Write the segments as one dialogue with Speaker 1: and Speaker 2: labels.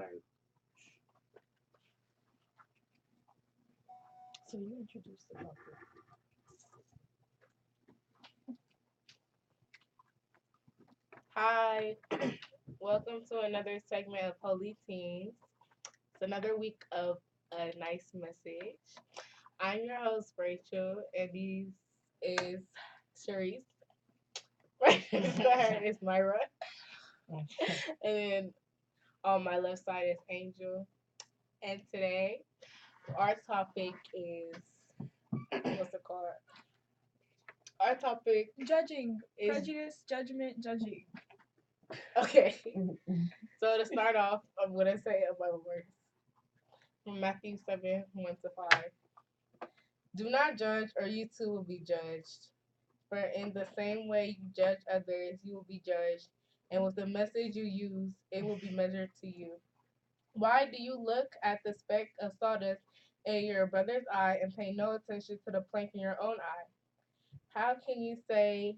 Speaker 1: Like, so you introduced the topic.
Speaker 2: Hi, welcome to another segment of Holy Teens. It's another week of a nice message. I'm your host, Rachel, and these is Sharice. Her is Myra. And then on my left side is Angel. And today, our topic is what's it called? Our topic
Speaker 3: Judging,
Speaker 2: is
Speaker 3: prejudice, judgment, judging.
Speaker 2: okay. So to start off, I'm gonna say a Bible verse from Matthew 7:1-5. Do not judge, or you too will be judged. For in the same way you judge others, you will be judged, and with the message you use, it will be measured to you. Why do you look at the speck of sawdust in your brother's eye and pay no attention to the plank in your own eye? How can you say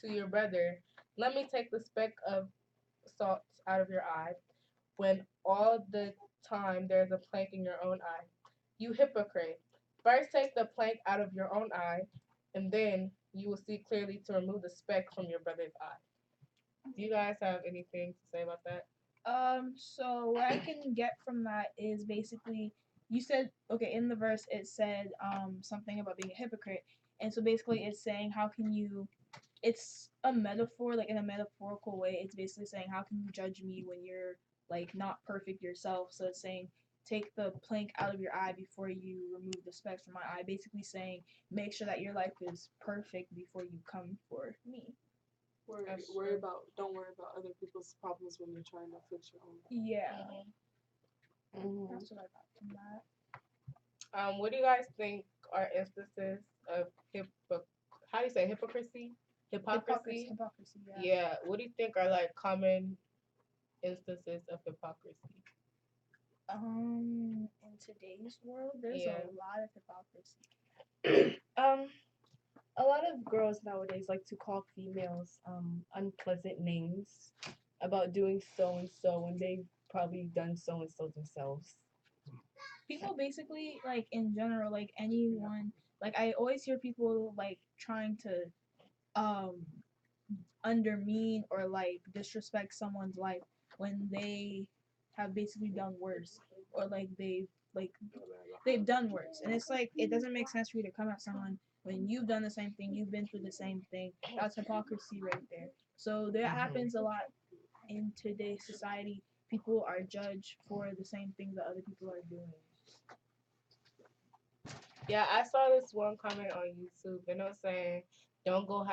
Speaker 2: to your brother, let me take the speck of salt out of your eye, when all the time there's a plank in your own eye? You hypocrite! First take the plank out of your own eye, and then you will see clearly to remove the speck from your brother's eye. Do you guys have anything to say about that?
Speaker 3: So what I can get from that is basically you said okay in the verse it said something about being a hypocrite, and so basically it's saying how can you it's a metaphor, like in a metaphorical way. It's basically saying how can you judge me when you're like not perfect yourself. So it's saying take the plank out of your eye before you remove the speck from my eye, basically saying make sure that your life is perfect before you come for me.
Speaker 4: Don't worry about other people's problems when you're trying to fix your own.
Speaker 3: Yeah,
Speaker 1: Mhm.
Speaker 3: that's what I got from that.
Speaker 2: What do you guys think are instances of how do you say hypocrisy?
Speaker 3: Hypocrisy,
Speaker 2: Hypocrisy?
Speaker 3: hypocrisy, yeah.
Speaker 2: Yeah. What do you think are like common instances of hypocrisy?
Speaker 3: In today's world, there's
Speaker 2: Yeah.
Speaker 3: a lot of hypocrisy.
Speaker 1: Um, a lot of girls nowadays like to call females unpleasant names about doing so and so when they've probably done so and so themselves.
Speaker 3: People basically, like in general, like anyone, like I always hear people like trying to um undermine or like disrespect someone's life when they have basically done worse, or like they've done worse, and it's like it doesn't make sense for you to come at someone when you've done the same thing, you've been through the same thing. That's hypocrisy right there. So that happens a lot in today's society. People are judged for the same things that other people are doing.
Speaker 2: Yeah, I saw this one comment on YouTube, and it was saying, "Don't go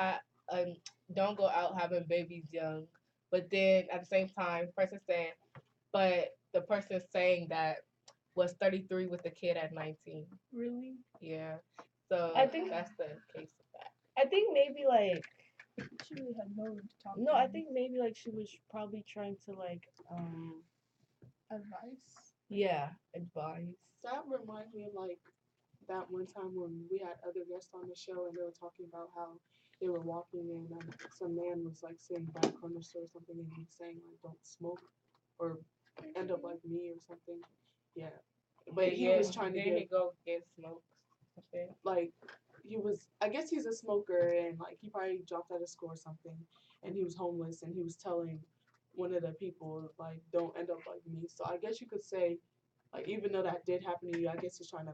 Speaker 2: um, don't go out having babies young." But then at the same time, person saying, but the person saying that was 33 with a kid at 19.
Speaker 3: Really?
Speaker 2: Yeah, so
Speaker 1: I think
Speaker 2: that's the case of that.
Speaker 1: I think maybe like
Speaker 3: She really had no room to talk
Speaker 1: no,
Speaker 3: to
Speaker 1: I
Speaker 3: me.
Speaker 1: think maybe like she was probably trying to like
Speaker 3: Advice.
Speaker 1: yeah, advise.
Speaker 4: That reminds me of like that one time when we had other guests on the show and they were talking about how they were walking and some man was like sitting by a corner store or something and he's saying like don't smoke or end up like me or something. Yeah, but he
Speaker 2: Yeah,
Speaker 4: was trying to
Speaker 2: then he
Speaker 4: give
Speaker 2: go get smokes. Okay.
Speaker 4: like he was I guess he's a smoker and like he probably dropped out of school or something and he was homeless and he was telling one of the people like don't end up like me. So I guess you could say like even though that did happen to you, I guess he's trying to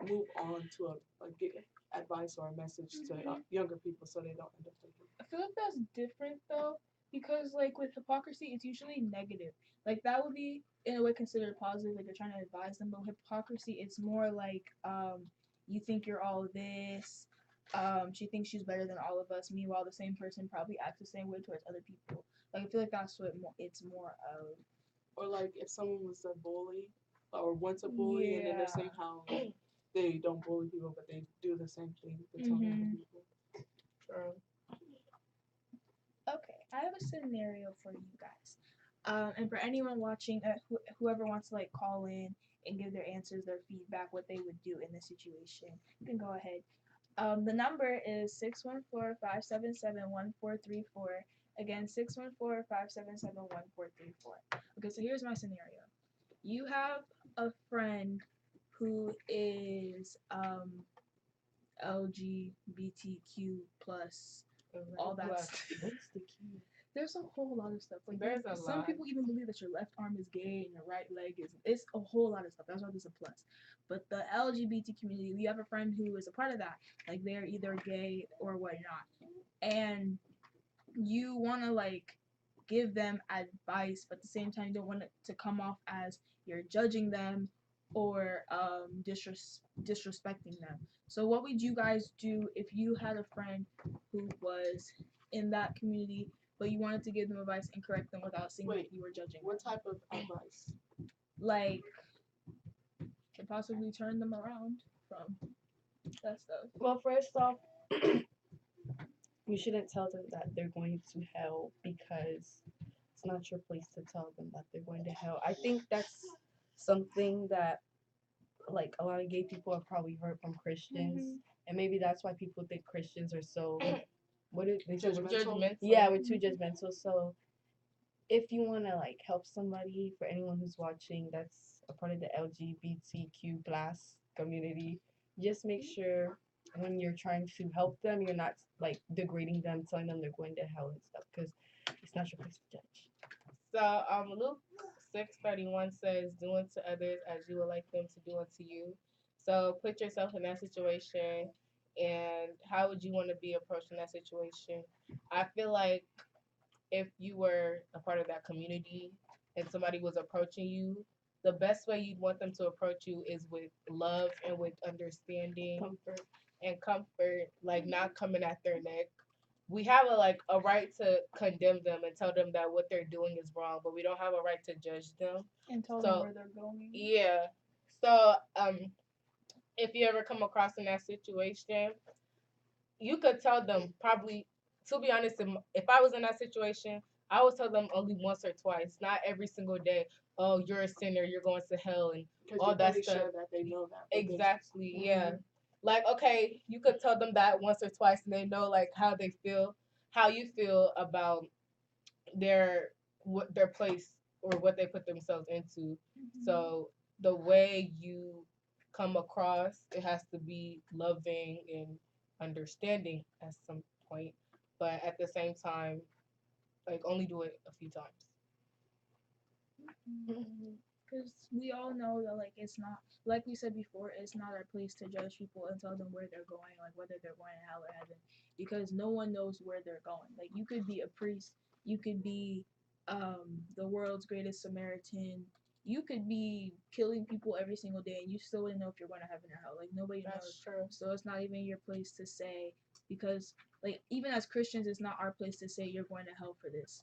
Speaker 4: move on to a like get advice or a message to younger people so they don't end up thinking.
Speaker 3: I feel like that's different though, because like with hypocrisy, it's usually negative. Like that would be in a way considered positive, like you're trying to advise them. But hypocrisy, it's more like you think you're all this. She thinks she's better than all of us. Meanwhile, the same person probably acts the same way towards other people. Like I feel like that's what it's more of.
Speaker 4: Or like if someone was a bully or once a bully and then they're
Speaker 3: Yeah.
Speaker 4: saying how like, they don't bully people but they do the same thing they're telling other
Speaker 3: Mhm.
Speaker 4: people.
Speaker 2: True.
Speaker 3: Okay, I have a scenario for you guys. And for anyone watching, whoever wants to like call in and give their answers, their feedback, what they would do in this situation, you can go ahead. The number is 614-577-1434. Again, 614-577-1434. Okay, so here's my scenario. You have a friend who is LGBTQ plus all that
Speaker 2: Plus.
Speaker 3: stuff.
Speaker 1: What's the key?
Speaker 3: There's a whole lot of stuff. Like
Speaker 2: There's a
Speaker 3: some
Speaker 2: lot.
Speaker 3: people even believe that your left arm is gay and your right leg is. It's a whole lot of stuff. That's why there's a plus. But the LGBT community, you have a friend who is a part of that. Like they're either gay or whatnot, and you want to like give them advice, but at the same time you don't want it to come off as you're judging them or disrespecting them. So what would you guys do if you had a friend who was in that community, but you wanted to give them advice and correct them without seeing
Speaker 4: Wait,
Speaker 3: that you were judging
Speaker 4: What
Speaker 3: them?
Speaker 4: type of advice?
Speaker 3: Like, can possibly turn them around from that stuff.
Speaker 1: Well, first off, you shouldn't tell them that they're going to hell because it's not your place to tell them that they're going to hell. I think that's something that like a lot of gay people have probably heard from Christians, and maybe that's why people think Christians are so what is they say we're-
Speaker 2: Judgmental.
Speaker 1: yeah, we're too judgmental. So if you want to like help somebody, for anyone who's watching that's a part of the LGBTQ plus community, just make sure when you're trying to help them, you're not like degrading them, telling them they're going to hell and stuff, because it's not your place to judge.
Speaker 2: So Luke 6:31 says, "Do unto others as you would like them to do unto you." So put yourself in that situation, and how would you want to be approached in that situation? I feel like if you were a part of that community and somebody was approaching you, the best way you'd want them to approach you is with love and with understanding
Speaker 1: Comfort.
Speaker 2: and comfort, like not coming at their neck. We have a right to condemn them and tell them that what they're doing is wrong, but we don't have a right to judge them.
Speaker 3: And tell
Speaker 2: So,
Speaker 3: them where they're going.
Speaker 2: Yeah. So if you ever come across in that situation, you could tell them probably, to be honest, if I was in that situation, I would tell them only once or twice, not every single day. Oh, you're a sinner, you're going to hell, and
Speaker 4: Because
Speaker 2: all
Speaker 4: you're
Speaker 2: that
Speaker 4: pretty
Speaker 2: stuff.
Speaker 4: sure that they know that. but they just-
Speaker 2: Exactly, yeah. Like, okay, you could tell them that once or twice, and they know like how they feel, how you feel about their place or what they put themselves into. So the way you come across, it has to be loving and understanding at some point, but at the same time, like only do it a few times.
Speaker 3: Because we all know that like it's not, like we said before, it's not our place to judge people and tell them where they're going, like whether they're going to hell or heaven, because no one knows where they're going. Like you could be a priest, you could be the world's greatest Samaritan, you could be killing people every single day, and you still wouldn't know if you're going to heaven or hell. Like nobody knows.
Speaker 2: That's true.
Speaker 3: So it's not even your place to say, because like even as Christians, it's not our place to say you're going to hell for this.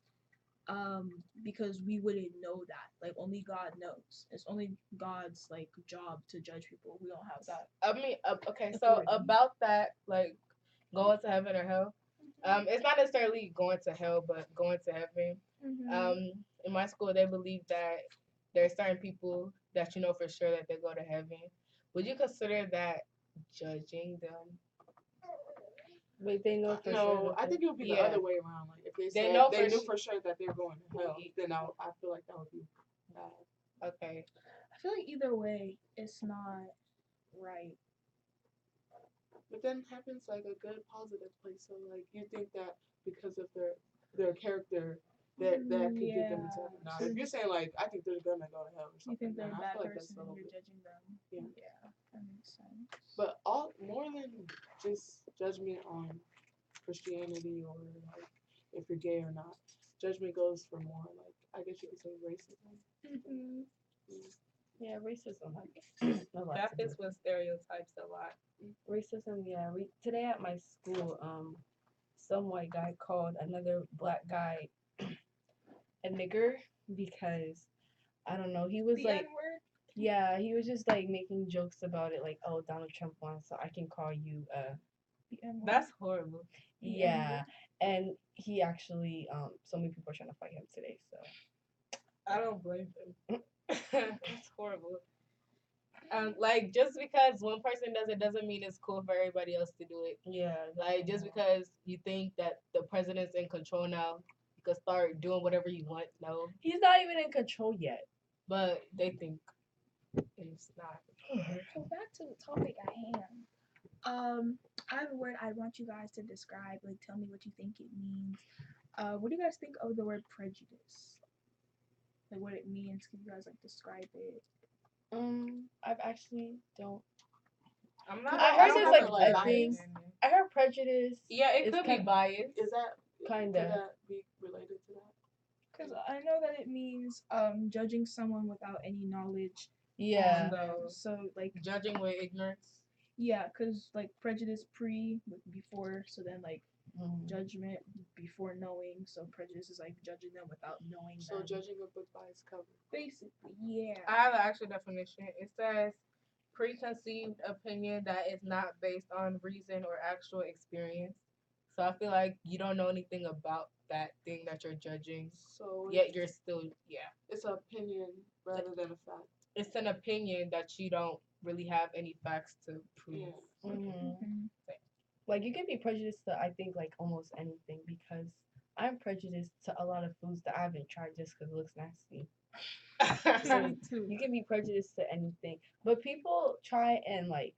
Speaker 3: Because we wouldn't know that. Like only God knows. It's only God's like job to judge people. We don't have that.
Speaker 2: I mean, okay, so
Speaker 3: Authority.
Speaker 2: about that, like going to heaven or hell, it's not necessarily going to hell, but going to heaven. In my school, they believe that there are certain people that you know for sure that they go to heaven. Would you consider that judging them?
Speaker 1: Wait, they know for sure.
Speaker 4: No,
Speaker 1: that
Speaker 4: I
Speaker 1: they-
Speaker 4: think it would be the
Speaker 2: Yeah.
Speaker 4: other way around. Like if they
Speaker 2: They
Speaker 4: said
Speaker 2: know
Speaker 4: they
Speaker 2: for
Speaker 4: knew
Speaker 2: sh-
Speaker 4: for sure that they're going to hell, then I feel like that would be bad.
Speaker 2: Okay.
Speaker 3: I feel like either way, it's not right.
Speaker 4: But then heaven's like a good positive place. So like you think that because of their character that could get them into heaven. Now if you're saying like I think they're gonna go to hell or
Speaker 3: You
Speaker 4: something,
Speaker 3: think they're
Speaker 4: then
Speaker 3: a
Speaker 4: I
Speaker 3: bad
Speaker 4: feel like that's
Speaker 3: person
Speaker 4: a
Speaker 3: and
Speaker 4: little
Speaker 3: you're
Speaker 4: bit.
Speaker 3: judging them.
Speaker 4: Yeah.
Speaker 3: That makes sense.
Speaker 4: But all more than just judgment on Christianity or like if you're gay or not. Judgment goes for more like I guess you could say racism.
Speaker 1: Yeah, racism. Like, a lot
Speaker 2: That
Speaker 1: to do
Speaker 2: fits with stereotypes a lot.
Speaker 1: racism. Yeah, today at my school, some white guy called another black guy a nigger because I don't know. He was
Speaker 3: The
Speaker 1: like,
Speaker 3: N-word?
Speaker 1: yeah, he was just like making jokes about it, like, oh, Donald Trump won, so I can call you
Speaker 3: The N-word.
Speaker 2: That's horrible.
Speaker 1: yeah. And he actually so many people are trying to fight him today. So
Speaker 2: I don't blame them. It's horrible. Like just because one person does it doesn't mean it's cool for everybody else to do it.
Speaker 1: yeah,
Speaker 2: Like just because you think that the president's in control now you could start doing whatever you want. No,
Speaker 1: He's not even in control yet.
Speaker 2: but they think it's not.
Speaker 3: So back to the topic at hand. I have a word I want you guys to describe. Like, tell me what you think it means. What do you guys think of the word prejudice? Like, what it means? Can you guys like describe it?
Speaker 1: I've actually don't.
Speaker 2: I'm not.
Speaker 1: I
Speaker 2: I
Speaker 1: heard
Speaker 2: don't
Speaker 1: there's
Speaker 2: have
Speaker 1: like
Speaker 2: a
Speaker 1: a thing.
Speaker 2: bias.
Speaker 1: I heard prejudice.
Speaker 2: Yeah, it
Speaker 1: It's
Speaker 2: could be
Speaker 1: kind-
Speaker 2: biased.
Speaker 4: Is that
Speaker 1: Kinda.
Speaker 4: Could that be related to that?
Speaker 3: Because I know that it means judging someone without any knowledge.
Speaker 1: Yeah.
Speaker 3: So like
Speaker 2: Judging with ignorance.
Speaker 3: yeah, because like prejudice with before, so then like
Speaker 1: Mhm.
Speaker 3: judgment before knowing. So prejudice is like judging them without knowing
Speaker 4: So
Speaker 3: them.
Speaker 4: judging a book by its cover.
Speaker 3: Basically, yeah.
Speaker 2: I have an actual definition. It says preconceived opinion that is not based on reason or actual experience. So I feel like you don't know anything about that thing that you're judging,
Speaker 4: So
Speaker 2: yet you're still
Speaker 4: it's an opinion rather than a fact.
Speaker 2: It's an opinion that you don't really have any facts to prove.
Speaker 4: Yeah.
Speaker 1: Mhm. Like you can be prejudiced to I think like almost anything because I'm prejudiced to a lot of foods that I haven't tried just because it looks nasty. So
Speaker 3: Me too.
Speaker 1: you can be prejudiced to anything, but people try and like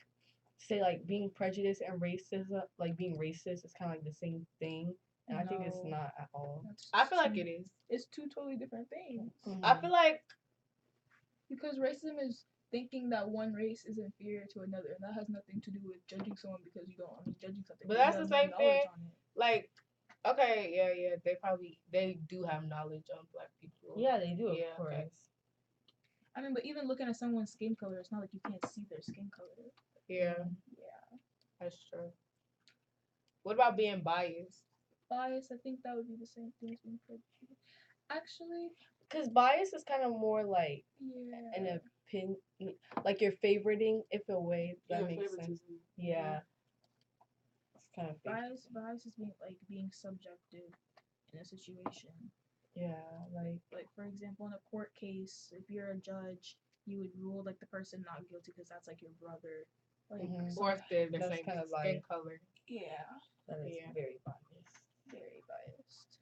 Speaker 1: say like being prejudiced and racism, like being racist, is kind of like the same thing, and I think it's
Speaker 3: No.
Speaker 1: not at all.
Speaker 3: That's
Speaker 2: I feel like
Speaker 3: two-
Speaker 2: it is.
Speaker 3: It's two totally different things.
Speaker 2: I feel like
Speaker 3: Because racism is thinking that one race is inferior to another, and that has nothing to do with judging someone because you don't. I mean, judging something.
Speaker 2: But
Speaker 3: because
Speaker 2: that's
Speaker 3: you
Speaker 2: the
Speaker 3: have
Speaker 2: same
Speaker 3: no knowledge
Speaker 2: thing.
Speaker 3: on it.
Speaker 2: like okay, yeah, they do have knowledge on black people.
Speaker 1: Yeah, they do, of
Speaker 2: Yeah,
Speaker 1: course.
Speaker 2: okay.
Speaker 3: I mean, but even looking at someone's skin color, it's not like you can't see their skin color.
Speaker 2: Yeah,
Speaker 3: Yeah.
Speaker 2: that's true. What about being biased?
Speaker 3: Bias, I think that would be the same thing as being prejudiced. Actually,
Speaker 1: Because bias is kind of more like
Speaker 3: yeah.
Speaker 1: an opinion, like you're favoriting if a way that
Speaker 4: Yeah,
Speaker 1: makes sense.
Speaker 4: favoritism.
Speaker 1: Yeah, it's kind of
Speaker 3: Bias is being subjective in a situation.
Speaker 1: Yeah,
Speaker 3: Like for example, in a court case, if you're a judge, you would rule like the person not guilty because that's like your brother. Like
Speaker 1: Mhm.
Speaker 3: so-
Speaker 2: Or if they're the
Speaker 1: That's
Speaker 2: same
Speaker 1: kinda
Speaker 2: skin
Speaker 1: like-
Speaker 2: color?
Speaker 3: yeah,
Speaker 1: that is
Speaker 2: Yeah.
Speaker 1: very biased.
Speaker 3: very biased.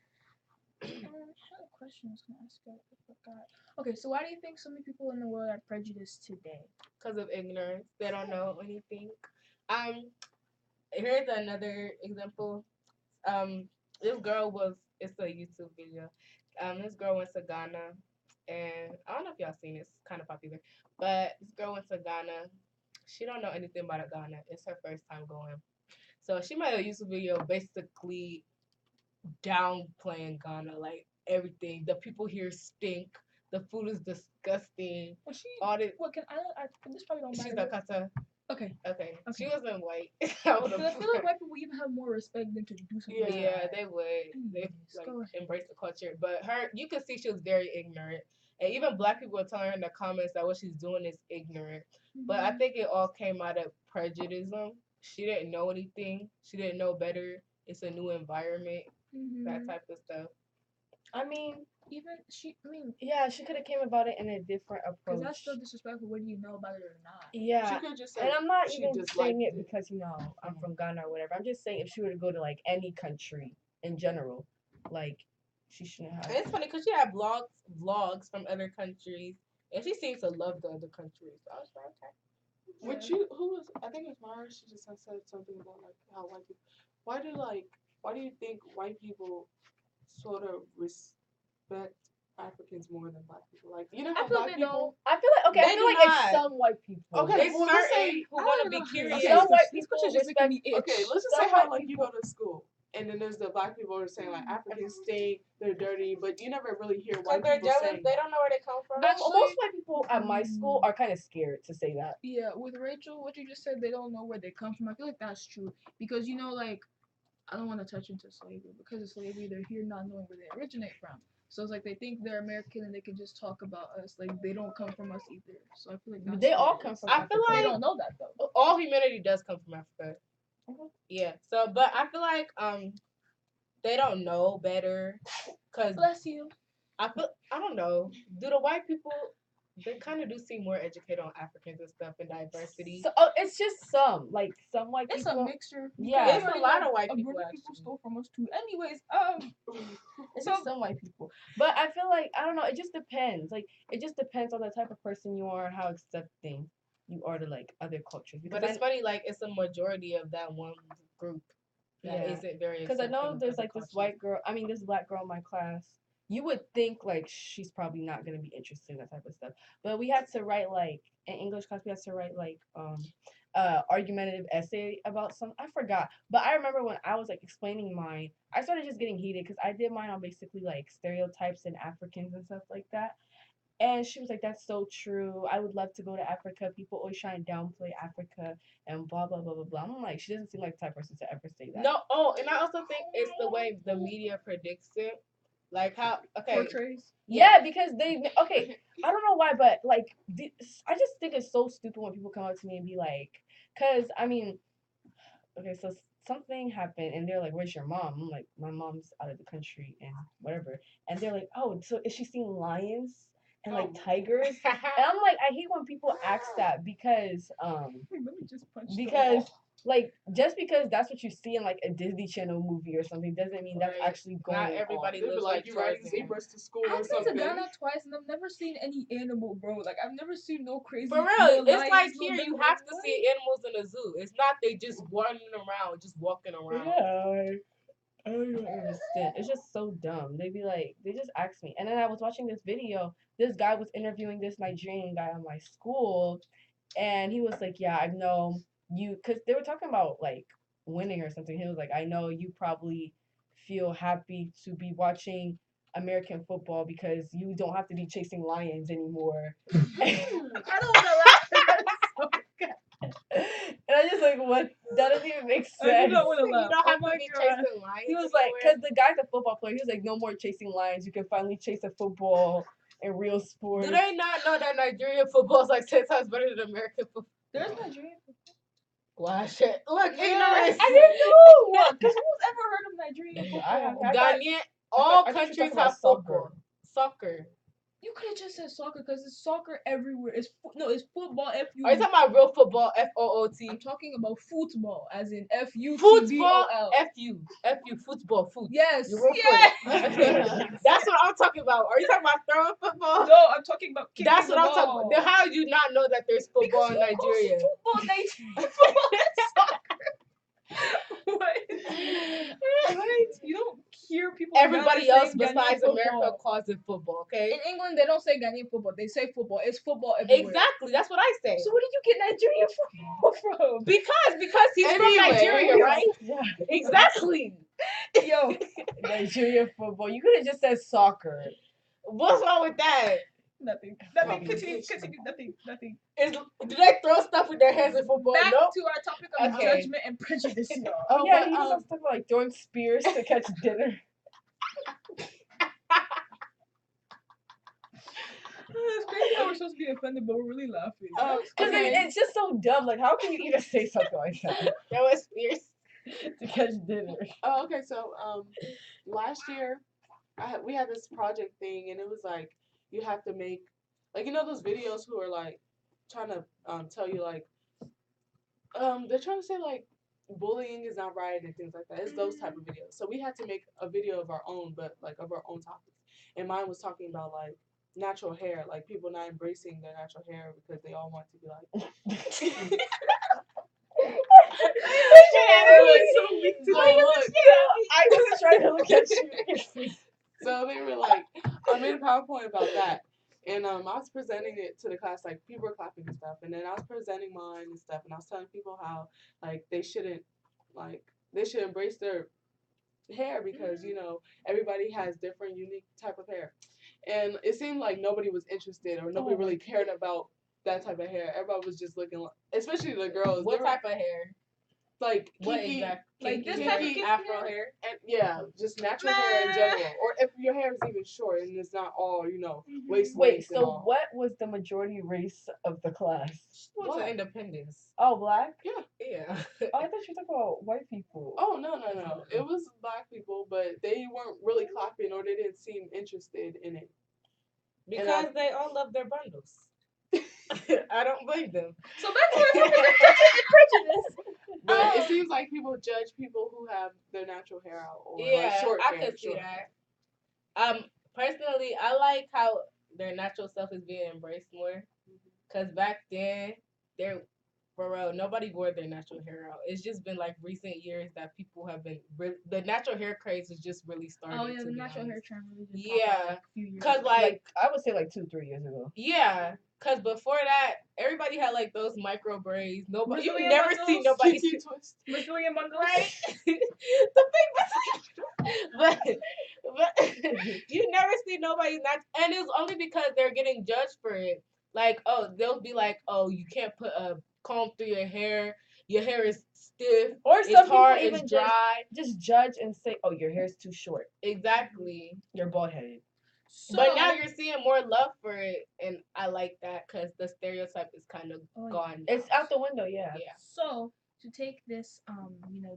Speaker 3: I had a question I was gonna ask you. I forgot. Okay, so why do you think so many people in the world are prejudiced today?
Speaker 2: Because of ignorance. They don't know anything. Here's another example. This girl it's a YouTube video. This girl went to Ghana, and I don't know if y'all seen it. It's kind of popular, but this girl went to Ghana. She don't know anything about Ghana. It's her first time going, so she made a YouTube video basically downplaying Ghana, like everything. The people here stink. The food is disgusting.
Speaker 3: Well, she.
Speaker 2: All this.
Speaker 3: What can I? This probably don't
Speaker 2: She's
Speaker 3: matter.
Speaker 2: a kata.
Speaker 3: Okay.
Speaker 2: Okay. She
Speaker 3: Okay.
Speaker 2: wasn't white.
Speaker 3: Because I feel like white people even have more respect than to do something. like
Speaker 2: Yeah,
Speaker 3: that.
Speaker 2: they would. They
Speaker 3: Anyways,
Speaker 2: like
Speaker 3: go ahead.
Speaker 2: embrace the culture. But you could see she was very ignorant. And even black people were telling her in the comments that what she's doing is ignorant. But I think it all came out of prejudice. She didn't know anything. She didn't know better. It's a new environment. That type of stuff.
Speaker 1: I mean,
Speaker 3: even she. I mean,
Speaker 1: yeah, she could have came about it in a different
Speaker 3: because
Speaker 1: approach.
Speaker 3: that's still disrespectful. Whether you know about it or not.
Speaker 1: Yeah,
Speaker 4: She could just say,
Speaker 1: and I'm not
Speaker 4: she
Speaker 1: even saying
Speaker 4: disliked
Speaker 1: it
Speaker 4: it.
Speaker 1: because I'm from Ghana or whatever. I'm just saying if she were to go to like any country in general, like she shouldn't have.
Speaker 2: And it's funny because she had vlogs from other countries. And she seems to love the other countries. So I was like, okay.
Speaker 4: Which who was I think it was Mara. She just had said something about like how white people. Why do you think white people sort of respect Africans more than black people? Like you know
Speaker 3: I
Speaker 4: how
Speaker 3: feel
Speaker 4: black
Speaker 3: like they
Speaker 4: people.
Speaker 1: I feel like okay. I
Speaker 2: They
Speaker 1: feel
Speaker 2: do
Speaker 1: like
Speaker 2: not.
Speaker 1: it's some white people.
Speaker 4: Okay,
Speaker 2: They
Speaker 4: well, let's say
Speaker 2: certain who
Speaker 3: I
Speaker 2: want
Speaker 3: don't
Speaker 2: to
Speaker 3: even
Speaker 2: be
Speaker 3: know how to
Speaker 2: curious.
Speaker 3: answer
Speaker 1: Some
Speaker 3: this.
Speaker 1: white
Speaker 3: This
Speaker 1: people
Speaker 3: question just making me itch.
Speaker 4: Okay, let's just
Speaker 1: Some
Speaker 4: say how
Speaker 1: white
Speaker 4: like you go to school. And then there's the black people who are saying like Africans stink, they're dirty, but you never really hear
Speaker 2: Because
Speaker 4: white
Speaker 2: they're
Speaker 4: people
Speaker 2: jealous.
Speaker 4: saying
Speaker 2: They don't know where they come from.
Speaker 1: Most white people at my school are kind of scared to say that.
Speaker 3: Yeah, with Rachel, what you just said, they don't know where they come from. I feel like that's true because you know, like, I don't want to touch into slavery because of slavery. They're here not knowing where they originate from. So it's like they think they're American and they can just talk about us. Like they don't come from us either. So I feel like that's
Speaker 1: They
Speaker 3: what
Speaker 1: all
Speaker 3: it
Speaker 1: come
Speaker 3: is.
Speaker 1: from
Speaker 2: I feel
Speaker 1: Africa.
Speaker 3: They
Speaker 2: like
Speaker 3: don't know that though.
Speaker 2: all humanity does come from Africa. Yeah. So, but I feel like they don't know better. Cause
Speaker 3: Bless you.
Speaker 2: I don't know. Do the white people They kind of do seem more educated on Africans and stuff and diversity.
Speaker 1: So, it's just some white
Speaker 3: It's
Speaker 1: people.
Speaker 3: a mixture. Because
Speaker 1: Yeah.
Speaker 2: It's a
Speaker 3: already
Speaker 2: lot
Speaker 3: know
Speaker 2: of white
Speaker 3: a
Speaker 2: people,
Speaker 3: group of people
Speaker 2: actually.
Speaker 3: stole from us too. Anyways,
Speaker 1: It's
Speaker 3: So-
Speaker 1: just some white people. But I feel like I don't know. It just depends. Like it just depends on the type of person you are, how accepting you are to like other cultures.
Speaker 2: But it's funny, like it's a majority of that one group that
Speaker 1: Yeah.
Speaker 2: isn't very.
Speaker 1: Because I know
Speaker 2: accepting of
Speaker 1: there's
Speaker 2: other
Speaker 1: like this
Speaker 2: cultures.
Speaker 1: white girl. I mean, this black girl in my class. You would think like she's probably not gonna be interested in that type of stuff. But we had to write like in English class. We had to write like argumentative essay about some. I forgot. But I remember when I was like explaining mine, I started just getting heated because I did mine on basically like stereotypes and Africans and stuff like that. And she was like, "That's so true. I would love to go to Africa. People always try and downplay Africa and blah blah blah blah blah." I'm like, she doesn't seem like the type of person to ever say that.
Speaker 2: No, oh, and I also think it's the way the media predicts it. Like how
Speaker 3: portrays.
Speaker 1: Yeah, because okay, I don't know why, but like I just think it's so stupid when people come up to me and be like, because I mean, okay, so something happened and they're like, "Where's your mom?" I'm like, "My mom's out of the country and whatever," and they're like, "Oh, so is she seeing lions and like tigers?" And I'm like, I hate when people ask that because
Speaker 3: Let me just punch the
Speaker 1: because
Speaker 3: wall.
Speaker 1: like just because that's what you see in like a Disney Channel movie or something doesn't mean that's
Speaker 2: Right.
Speaker 1: actually going
Speaker 2: Not everybody
Speaker 4: They be
Speaker 2: lives
Speaker 4: like,
Speaker 2: like
Speaker 4: you riding
Speaker 2: Tarzan.
Speaker 4: zebras to school or
Speaker 3: I've been to
Speaker 4: something.
Speaker 3: Ghana twice and I've never seen any animal, bro. Like I've never seen no crazy.
Speaker 2: For real,
Speaker 3: no
Speaker 2: it's
Speaker 3: lions,
Speaker 2: like
Speaker 3: no
Speaker 2: here you
Speaker 3: leopards,
Speaker 2: have to
Speaker 3: what?
Speaker 2: see animals in a zoo. It's not they just running around, just walking around.
Speaker 1: Yeah, I don't even understand. It's just so dumb. They be like, they just ask me. And then I was watching this video. This guy was interviewing this Nigerian guy on my school. And he was like, yeah, I know you, because they were talking about like winning or something. He was like, I know you probably feel happy to be watching American football because you don't have to be chasing lions anymore.
Speaker 3: I don't want to laugh.
Speaker 1: And I just like, what? That doesn't even make
Speaker 3: I do
Speaker 1: sense.
Speaker 3: not want to
Speaker 2: You
Speaker 3: laugh.
Speaker 2: don't have
Speaker 3: Oh my
Speaker 2: to be
Speaker 3: God.
Speaker 2: chasing lions.
Speaker 1: He was like,
Speaker 2: anywhere.
Speaker 1: because the guy's a football player. He was like, no more chasing lions. You can finally chase a football in real sports.
Speaker 2: Do they not know that Nigerian football is like 10 times better than American football?
Speaker 3: There's Nigerian.
Speaker 2: Wow, shit. Look,
Speaker 3: Yeah,
Speaker 2: ignorance.
Speaker 3: I didn't know. Because who's ever heard of Nigerian football?
Speaker 1: I thought-
Speaker 2: Ghanaian,
Speaker 1: I
Speaker 2: all
Speaker 1: thought you were
Speaker 2: countries
Speaker 1: talking about
Speaker 2: have football. Soccer.
Speaker 3: You could have just said soccer because it's soccer everywhere. It's it's football.
Speaker 2: Are you talking about real football? F-O-O-T.
Speaker 3: I'm talking about football, as in F-U-T-B-O-L.
Speaker 2: Football. F-U. F-U. Football. Foot.
Speaker 3: Yes.
Speaker 2: Your real
Speaker 3: Yes.
Speaker 2: foot. That's what I'm talking about. Are you talking about throwing football?
Speaker 3: No, I'm talking about kicking
Speaker 2: That's
Speaker 3: the
Speaker 2: what I'm talking
Speaker 3: ball.
Speaker 2: about. Then how do you not know that there's football
Speaker 3: Because
Speaker 2: in
Speaker 3: who calls
Speaker 2: Nigeria?
Speaker 3: football Nigeria? Soccer. What? Right? You don't hear people. in
Speaker 2: Everybody
Speaker 3: Ghana
Speaker 2: else
Speaker 3: saying Ghanaian
Speaker 2: besides America
Speaker 3: football.
Speaker 2: calls it football, okay?
Speaker 3: In England, they don't say Ghanaian football. They say football. It's football everywhere.
Speaker 2: Exactly. That's what I say.
Speaker 3: So where did you get Nigerian football from?
Speaker 2: Because he's from
Speaker 4: Anyway.
Speaker 2: Nigeria, right?
Speaker 1: Yeah.
Speaker 2: Exactly.
Speaker 3: Yo,
Speaker 1: Nigerian football. You could have just said soccer.
Speaker 2: What's wrong with that?
Speaker 3: nothing.
Speaker 1: Fucking
Speaker 3: Continue.
Speaker 4: bitch.
Speaker 3: Continue. Nothing.
Speaker 2: Do they throw stuff with their hands in football?
Speaker 3: Back
Speaker 2: Nope.
Speaker 3: to our topic of
Speaker 2: Okay.
Speaker 3: judgment and prejudice, y'all.
Speaker 1: Oh yeah,
Speaker 4: but,
Speaker 1: he was talking about like throwing spears to catch dinner.
Speaker 3: It's crazy how we're supposed to be offended, but we're really laughing.
Speaker 1: Because
Speaker 2: Okay.
Speaker 1: it's just so dumb. Like, how can you even say something like that
Speaker 2: That was fierce.
Speaker 1: to catch dinner?
Speaker 4: Oh, okay. So, last year, we had this project thing, and it was like you have to make, like, you know, those videos who are like trying to tell you like, they're trying to say like bullying is not right and things like that. It's those type of videos. So we had to make a video of our own, but like of our own topics. And mine was talking about like natural hair, like people not embracing their natural hair because they all want to be like. Like, look,
Speaker 1: I was trying to look at you.
Speaker 4: so they were like, I made a PowerPoint about that. And I was presenting it to the class, like people were clapping and stuff. And then I was presenting mine and stuff, and I was telling people how like they should embrace their hair because you know everybody has different unique type of hair. And it seemed like nobody was interested or nobody really cared about that type of hair. Everybody was just looking like, especially the girls.
Speaker 2: What
Speaker 4: they were,
Speaker 2: type of hair?
Speaker 4: like
Speaker 2: What
Speaker 4: kinky,
Speaker 2: exactly?
Speaker 3: Like this
Speaker 4: type of
Speaker 2: kinky
Speaker 3: kinky
Speaker 2: afro
Speaker 3: hair?
Speaker 2: hair?
Speaker 4: and yeah, just natural hair in general. Or if your hair is even short and it's not all, you know, waist
Speaker 1: Wait,
Speaker 4: length and
Speaker 1: so
Speaker 4: all.
Speaker 1: what was the majority race of the class?
Speaker 2: What's
Speaker 4: What?
Speaker 2: independence?
Speaker 1: Oh, black?
Speaker 2: Yeah.
Speaker 1: Oh, I thought you were talking about white people.
Speaker 4: Oh no. It was black people, but they weren't really clapping or they didn't seem interested in it.
Speaker 2: Because they all love their bundles. I don't blame them.
Speaker 3: So back to our topic of judgment and prejudice.
Speaker 4: But it
Speaker 3: Um,
Speaker 4: seems like people judge people who have their natural hair out or like
Speaker 2: Yeah,
Speaker 4: short
Speaker 2: I
Speaker 4: hair.
Speaker 2: could see
Speaker 4: short
Speaker 2: that. Personally, I like how their natural self is being embraced more. Cause back then, there, for real, nobody wore their natural hair out. It's just been like recent years that people have been the natural hair craze has just really started.
Speaker 3: oh yeah,
Speaker 2: to
Speaker 3: the
Speaker 2: be
Speaker 3: natural hair
Speaker 2: honest.
Speaker 3: trend really did pop
Speaker 2: Yeah,
Speaker 3: out like a few years
Speaker 2: cause
Speaker 3: ago.
Speaker 2: like
Speaker 1: I would say like 2-3 years ago.
Speaker 2: yeah, cause before that, everybody had like those micro braids. Nobody, you
Speaker 3: Brazilian
Speaker 2: never see
Speaker 3: bundles,
Speaker 2: nobody
Speaker 4: Kiki twist.
Speaker 3: Brazilian bundles.
Speaker 2: right? The big but you never see nobody not, and it's only because they're getting judged for it. Like, oh, they'll be like, oh, you can't put a comb through your hair. Your hair is stiff.
Speaker 1: Or
Speaker 2: It's
Speaker 1: some people
Speaker 2: hard.
Speaker 1: even
Speaker 2: It's dry.
Speaker 1: just judge and say, "Oh, your hair's too short.
Speaker 2: Exactly.
Speaker 1: You're bald headed."
Speaker 3: So,
Speaker 2: But now you're seeing more love for it, and I like that because the stereotype is kind of
Speaker 3: Oh, yeah.
Speaker 2: gone.
Speaker 1: It's out the window, yeah.
Speaker 2: Yeah.
Speaker 3: So to take this,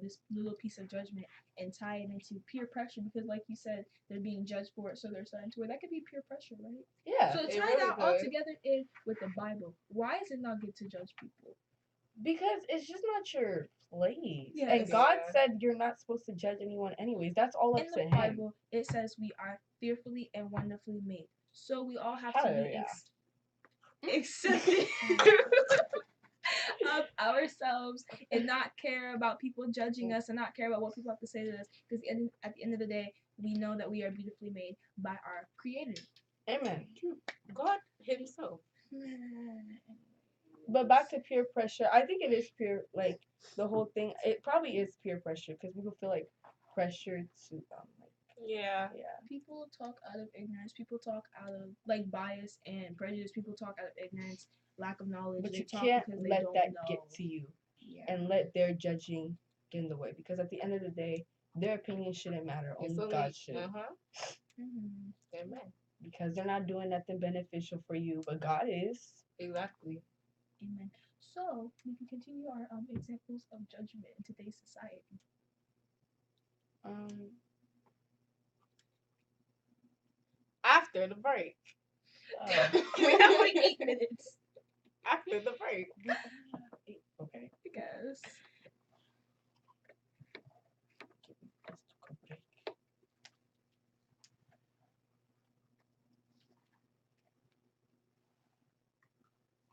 Speaker 3: this little piece of judgment and tie it into peer pressure, because like you said, they're being judged for it, so they're starting to wear. That could be peer pressure, right?
Speaker 1: Yeah.
Speaker 3: So
Speaker 2: it
Speaker 3: tie
Speaker 2: really
Speaker 3: that all
Speaker 2: could.
Speaker 3: together in with the Bible. Why is it not good to judge people?
Speaker 1: Because it's just not your place.
Speaker 3: Yeah,
Speaker 1: And God
Speaker 2: Yeah.
Speaker 1: said you're not supposed to judge anyone anyways. That's all up
Speaker 3: In
Speaker 1: to
Speaker 3: the
Speaker 1: him.
Speaker 3: Bible, it says we are fearfully and wonderfully made. So we all have to be
Speaker 1: Hallelujah.
Speaker 3: accepting of ourselves and not care about people judging us and not care about what people have to say to us. Because at the end of the day, we know that we are beautifully made by our Creator.
Speaker 1: Amen.
Speaker 2: God Himself.
Speaker 1: But back to peer pressure, I think it is peer, like, the whole thing. It probably is peer pressure because people feel like pressured to,
Speaker 2: Yeah.
Speaker 3: People talk out of ignorance. People talk out of like bias and prejudice. People talk out of ignorance, lack of knowledge.
Speaker 1: But
Speaker 3: They
Speaker 1: you
Speaker 3: talk
Speaker 1: can't
Speaker 3: because they
Speaker 1: let
Speaker 3: don't
Speaker 1: that
Speaker 3: know.
Speaker 1: get to you
Speaker 3: Yeah.
Speaker 1: and let their judging get in the way because at the end of the day, their opinion shouldn't matter.
Speaker 2: It's
Speaker 1: Only God should.
Speaker 3: Mhm.
Speaker 2: Amen.
Speaker 1: Because they're not doing nothing beneficial for you, but God is.
Speaker 2: Exactly.
Speaker 3: Amen. So we can continue our examples of judgment in today's society.
Speaker 2: After the break.
Speaker 3: We have like 8 minutes.
Speaker 2: After the break.
Speaker 1: Okay.
Speaker 3: I guess.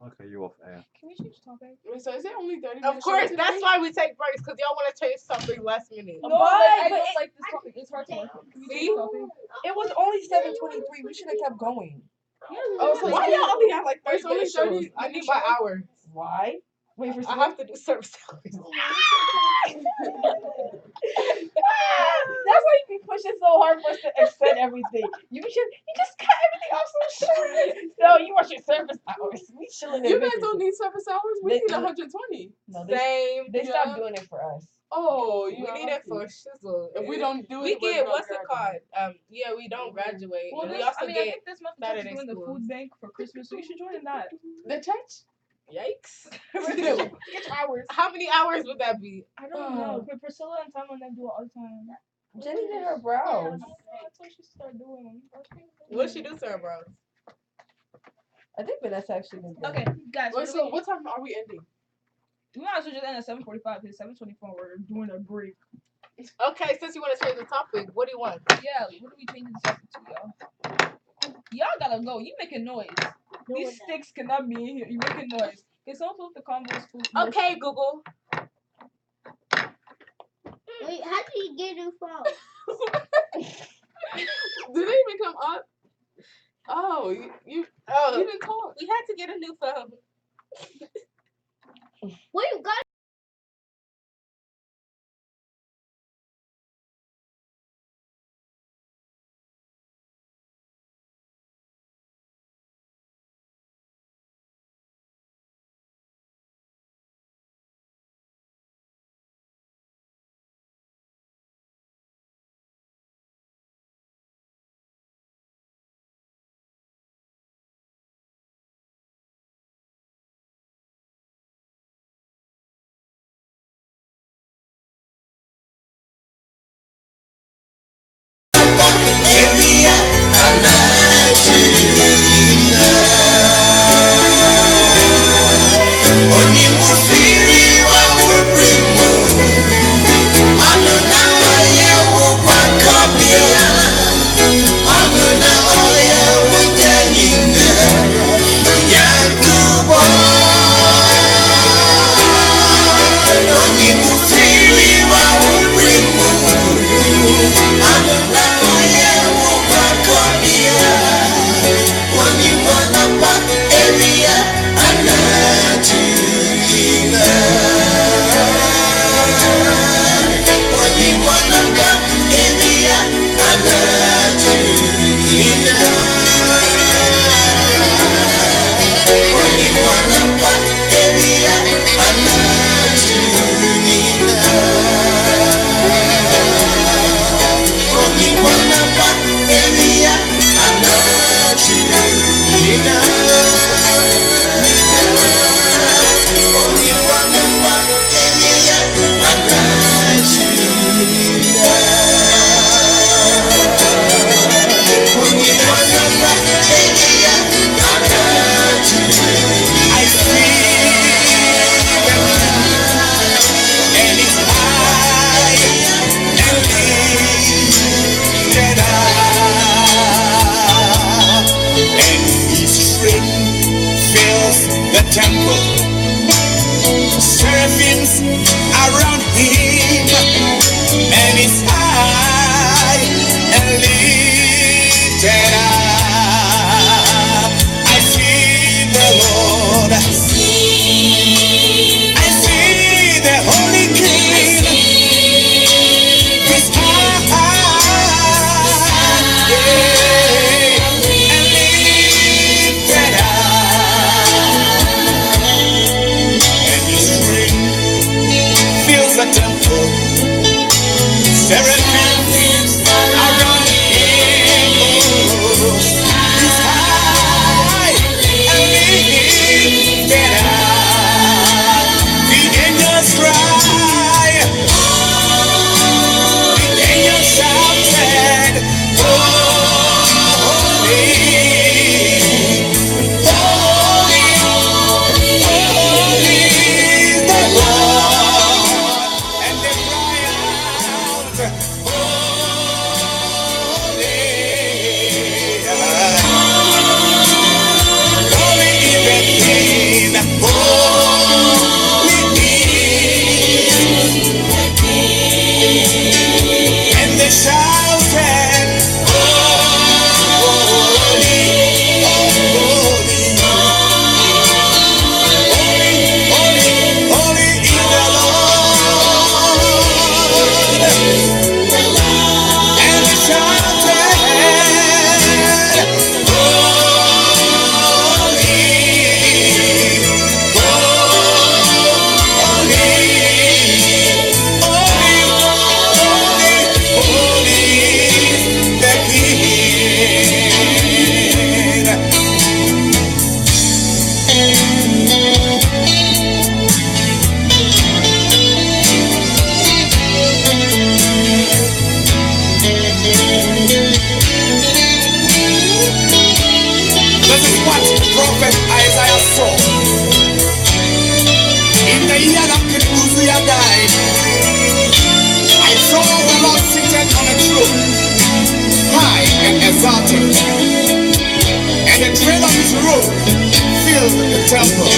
Speaker 5: Okay, you off air.
Speaker 3: Can we change topic?
Speaker 4: Wait, so is it only 30
Speaker 2: Of
Speaker 4: minutes?
Speaker 2: course,
Speaker 4: show
Speaker 2: that's
Speaker 4: today?
Speaker 2: why we take breaks because y'all want to change something last minute.
Speaker 3: No,
Speaker 1: But-
Speaker 3: I
Speaker 1: but
Speaker 3: don't like this topic. It's hard to work with. Can we
Speaker 2: See?
Speaker 3: change topic?
Speaker 1: It was only 7:23. We should have kept going.
Speaker 3: Yeah,
Speaker 1: Oh, so
Speaker 2: Why y'all only have like 30
Speaker 4: It's only
Speaker 2: minute
Speaker 4: 30
Speaker 2: shows? I need
Speaker 4: minute
Speaker 2: my
Speaker 4: shows?
Speaker 2: hours.
Speaker 1: Why? Wait for
Speaker 2: I have to do service hours.
Speaker 1: That's why you be pushing so hard for us to extend everything. You just cut everything off so short. No, you want your service hours. We chilling in
Speaker 4: You guys
Speaker 1: Vegas.
Speaker 4: don't need service hours. We
Speaker 1: They-
Speaker 4: need 120.
Speaker 1: No,
Speaker 2: Same.
Speaker 1: they stopped
Speaker 4: Yeah.
Speaker 1: doing it for us.
Speaker 4: Oh,
Speaker 2: We
Speaker 4: you are
Speaker 2: need it
Speaker 4: lucky.
Speaker 2: for shizzle.
Speaker 4: If we don't do
Speaker 2: We
Speaker 4: it, we're
Speaker 2: get
Speaker 4: not
Speaker 2: what's it
Speaker 4: graduating.
Speaker 2: called? Yeah, we don't graduate.
Speaker 3: Well,
Speaker 2: And we
Speaker 3: this,
Speaker 2: also
Speaker 3: I
Speaker 2: get
Speaker 3: think this month the church is
Speaker 2: Saturday
Speaker 3: doing the
Speaker 2: schools.
Speaker 3: food bank for Christmas, so you should join in that.
Speaker 4: The church?
Speaker 2: yikes.
Speaker 3: Get your hours.
Speaker 2: How many hours would that be?
Speaker 3: I don't know, but Priscilla and Tom and them do it all the time.
Speaker 1: Jenny did her brows.
Speaker 3: That's what she started doing.
Speaker 2: What she do to her, bro?
Speaker 1: I think Vanessa actually did that.
Speaker 3: Okay, guys.
Speaker 4: Wait, so what time are we ending?
Speaker 3: We might as well just end at 7:45 because 7:24 we're doing a break.
Speaker 2: Okay, since you want to change the topic, what do you want?
Speaker 3: Yeah, what are we changing the topic to, y'all? Y'all gotta go. You making noise. These sticks cannot be in here. You making noise. Can someone put the combos food?
Speaker 2: Okay, Google.
Speaker 6: Wait, how do you get a phone?
Speaker 4: Did they even come up? Oh, you
Speaker 2: Oh,
Speaker 4: didn't talk.
Speaker 2: we had to get a new phone.
Speaker 6: Where you got
Speaker 7: temple. Seraphims around him, and his high and lifted up. I see the Lord. I see the Holy King. His high and lifted up, and his train fills the temple. Seraphims around him. He's high and lifted up. The angels cry. The angels shouted, holy, holy, holy is the Lord. And they cry out, holy, holy is the King, holy is the King. And they shouted, holy, holy, holy, holy is the Lord. And they shouted, This is what Prophet Isaiah saw in the year that King Uzziah died. I saw the Lord seated on a throne, high and exalted, and the train of his robe filled the temple.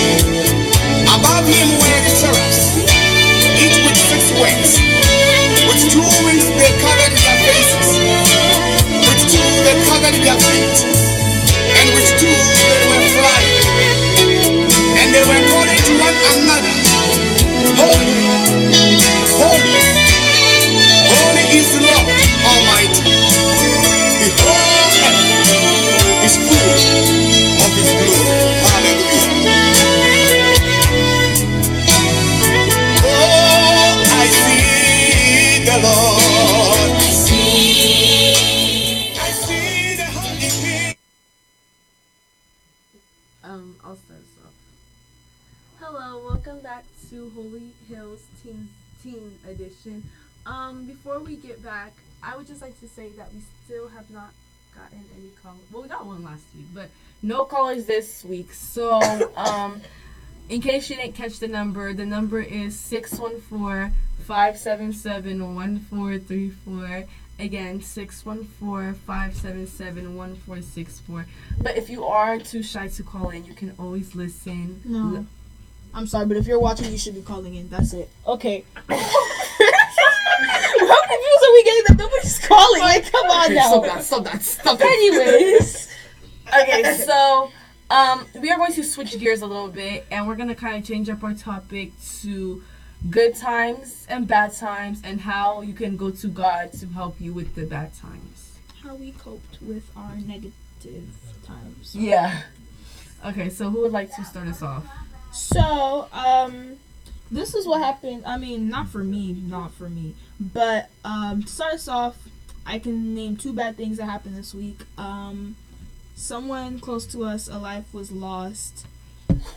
Speaker 7: Above him were the seraphs, each with 6 wings. With 2 wings they covered their faces, with 2 they covered their feet, and with 2 they were flying. And they were calling to one another, holy, holy, holy is the Lord Almighty. The whole earth is full of his glory. Hallelujah. Oh, I see the Lord. I see the Holy King.
Speaker 1: I'll start us off. Hello, welcome back to Holy Hills Teen Edition. Before we get back, I would just like to say that we still have not gotten any callers. Well, we got one last week, but no callers this week. So, in case you didn't catch the number is 614-577-1434. Again, 614-577-1464. But if you are too shy to call in, you can always listen.
Speaker 3: No. I'm sorry, but if you're watching, you should be calling in. That's it. Okay. How confused are we getting that nobody's calling? Like, come on now.
Speaker 1: Stop that. Anyways. Okay, so we are going to switch gears a little bit, and we're going to kind of change up our topic to good times and bad times, and how you can go to God to help you with the bad times.
Speaker 3: How we coped with our negative times.
Speaker 1: Yeah. Okay, so who would like to start us off?
Speaker 3: So, this is what happened. I mean, not for me, but to start us off, I can name 2 bad things that happened this week. Someone close to us, a life was lost.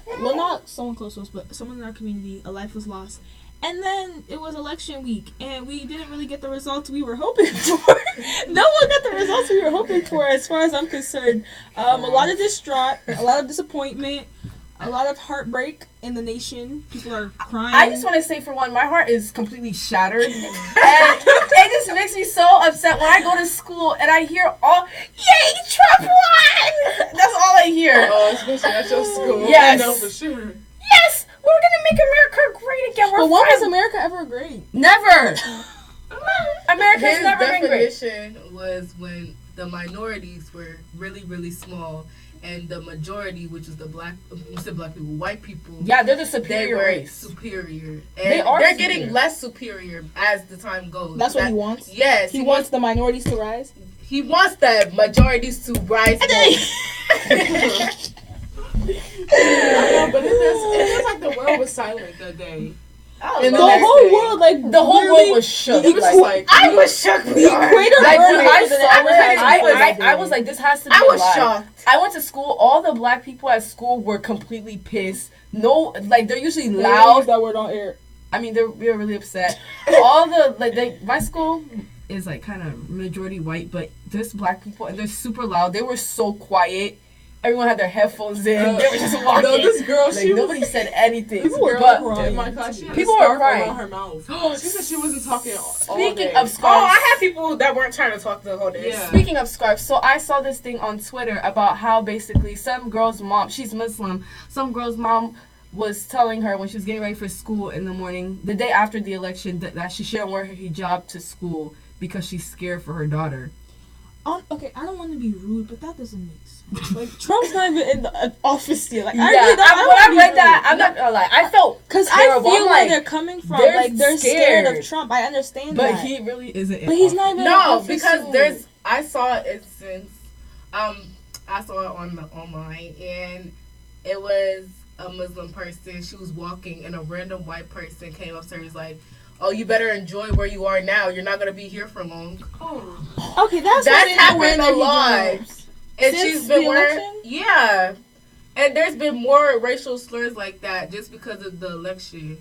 Speaker 3: Well, not someone close to us, but someone in our community, a life was lost. And then it was election week, and we didn't really get the results we were hoping for. No one got the results we were hoping for, as far as I'm concerned. A lot of distraught, a lot of disappointment. a lot of heartbreak in the nation. People are crying.
Speaker 8: I just want to say, for one, my heart is completely shattered. And it just makes me so upset when I go to school and I hear all, yay, Trump won! That's all I hear.
Speaker 4: Oh, especially at your school.
Speaker 8: Yes.
Speaker 4: I know for sure.
Speaker 8: Yes, we're going to make America great again.
Speaker 3: But when was America ever great?
Speaker 8: Never. America's
Speaker 2: His
Speaker 8: never been great.
Speaker 2: definition was when the minorities were really, really small, and the majority, which is the black people, white people,
Speaker 8: Yeah, they're the
Speaker 2: they
Speaker 8: superior
Speaker 2: were
Speaker 8: race.
Speaker 2: superior. And
Speaker 8: They are
Speaker 2: they're
Speaker 8: superior.
Speaker 2: getting less superior as the time goes.
Speaker 3: That's what he wants.
Speaker 2: Yes,
Speaker 3: He wants the minorities to rise.
Speaker 2: He wants the majorities to rise.
Speaker 4: I know, but it feels like the world was silent that day.
Speaker 2: And
Speaker 3: The
Speaker 2: the next
Speaker 3: whole
Speaker 2: day-
Speaker 3: world, like
Speaker 8: The whole
Speaker 3: literally,
Speaker 8: world was shook.
Speaker 4: He was
Speaker 8: Like,
Speaker 4: just like,
Speaker 2: I was shocked.
Speaker 3: the equator
Speaker 8: like,
Speaker 3: burned
Speaker 8: when I
Speaker 3: later than
Speaker 8: saw
Speaker 3: advertising
Speaker 8: it,
Speaker 3: was
Speaker 8: I was like, this has to be
Speaker 2: I was
Speaker 8: a lie.
Speaker 2: shocked.
Speaker 8: I went to school. All the black people at school were completely pissed. No, like they're usually
Speaker 3: They
Speaker 8: loud.
Speaker 3: use that word on air.
Speaker 8: I mean, we were really upset. All the my school is like kind of majority white, but there's black people and they're super loud. They were so quiet. Everyone had their headphones in. They were just walking.
Speaker 4: No, this girl,
Speaker 8: like,
Speaker 4: she
Speaker 8: nobody
Speaker 4: was,
Speaker 8: said anything.
Speaker 4: this girl
Speaker 8: But
Speaker 4: in my class, she had
Speaker 8: People
Speaker 4: a
Speaker 8: were
Speaker 4: scarf
Speaker 8: crying.
Speaker 4: around her mouth. She said she wasn't talking all
Speaker 8: speaking
Speaker 4: day.
Speaker 8: of
Speaker 2: Oh,
Speaker 8: scarves,
Speaker 2: I had people that weren't trying to talk the whole day.
Speaker 4: Yeah.
Speaker 8: speaking of scarves, so I saw this thing on Twitter about how basically some girl's mom, she's Muslim, some girl's mom was telling her when she was getting ready for school in the morning, the day after the election, that she shouldn't wear her hijab to school because she's scared for her daughter.
Speaker 3: Okay, I don't want to be rude, but that doesn't make sense. Like, Trump's not even in the office still. Like,
Speaker 8: Yeah,
Speaker 3: I really don't,
Speaker 8: when I read that, I'm not gonna lie, I felt
Speaker 3: because I
Speaker 8: terrible.
Speaker 3: feel
Speaker 8: I'm
Speaker 3: where
Speaker 8: like,
Speaker 3: they're coming from.
Speaker 8: they're
Speaker 3: Like, they're scared
Speaker 8: scared.
Speaker 3: of Trump. I understand
Speaker 8: but
Speaker 3: that.
Speaker 8: he really isn't. in
Speaker 3: But he's not
Speaker 8: office.
Speaker 3: even in
Speaker 2: No,
Speaker 3: office
Speaker 2: because
Speaker 3: soon.
Speaker 2: I saw an instance. I saw it online, and it was a Muslim person. She was walking, and a random white person came up to her. He's like, "Oh, you better enjoy where you are now. You're not gonna be here for long."
Speaker 3: Okay, that's
Speaker 2: That's
Speaker 3: why
Speaker 2: happened a
Speaker 3: they
Speaker 2: lot. And
Speaker 3: Since
Speaker 2: she's been
Speaker 3: the
Speaker 2: wearing,
Speaker 3: election?
Speaker 2: yeah. And there's been more racial slurs like that just because of the election.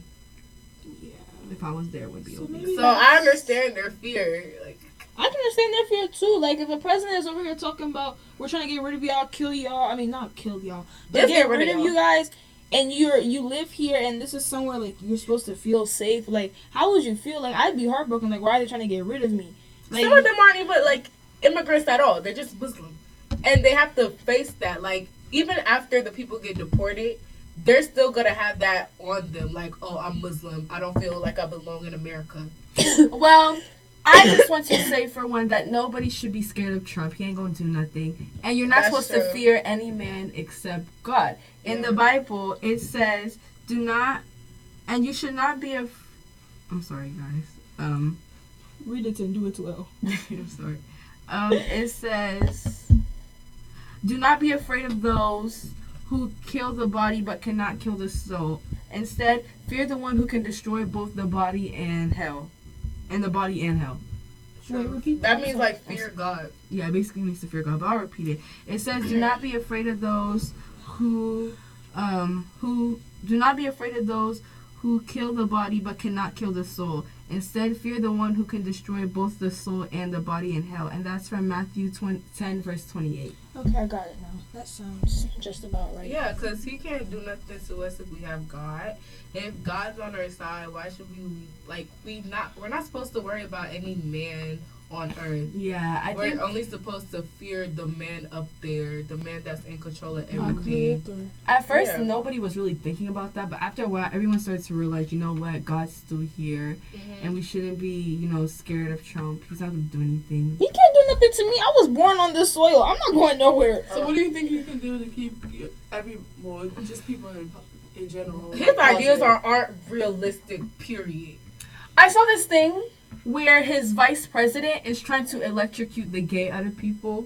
Speaker 8: If I was there, it would be
Speaker 3: So
Speaker 8: okay.
Speaker 3: maybe
Speaker 2: So I understand their fear. Like,
Speaker 3: I can understand their fear too. Like, if the president is over here talking about we're trying to get rid of y'all, kill y'all. I mean, not kill y'all, but
Speaker 2: Just
Speaker 3: get rid of you guys. And you live here, and this is somewhere like you're supposed to feel safe. Like, how would you feel? Like, I'd be heartbroken. Like, why are they trying to get rid of me? Like,
Speaker 2: some of them aren't even like immigrants at all. They're just Muslim, and they have to face that. Like, even after the people get deported, they're still gonna have that on them. Like, oh, I'm Muslim. I don't feel like I belong in America.
Speaker 8: Well, I just want to say for one that nobody should be scared of Trump. He ain't gonna do nothing, and you're not
Speaker 2: That's
Speaker 8: supposed to
Speaker 2: true.
Speaker 8: fear any man except God. In the Bible, it says, "Do not," and you should not be I'm sorry, guys.
Speaker 3: read it and do it well.
Speaker 8: I'm sorry. It says, "Do not be afraid of those who kill the body but cannot kill the soul. Instead, fear the one who can destroy both the body and hell, and the body and hell."
Speaker 3: Wait, repeat
Speaker 2: That means like fear God.
Speaker 8: Yeah, it basically means to fear God, but I'll repeat it. It says, "Do not be afraid of those who do not be afraid of those who kill the body but cannot kill the soul. Instead, fear the one who can destroy both the soul and the body in hell." And that's from Matthew 10, verse 28.
Speaker 3: Okay, I got it now. That sounds just about right.
Speaker 2: Yeah, because he can't do nothing to us if we have God. If God's on our side, why should we're not supposed to worry about any man on earth.
Speaker 8: Yeah, I
Speaker 2: We're
Speaker 8: think
Speaker 2: only supposed to fear the man up there, the man that's in control of everything.
Speaker 8: at first
Speaker 2: Yeah.
Speaker 8: nobody was really thinking about that, but after a while, everyone started to realize, you know what, God's still here, and we shouldn't be, scared of Trump. He's not gonna do anything.
Speaker 3: He can't do nothing to me. I was born on this soil. I'm not going nowhere.
Speaker 4: So what do you think he can do to keep just people in general?
Speaker 2: His ideas aren't realistic, period.
Speaker 8: I saw this thing where his vice president is trying to electrocute the gay out of people.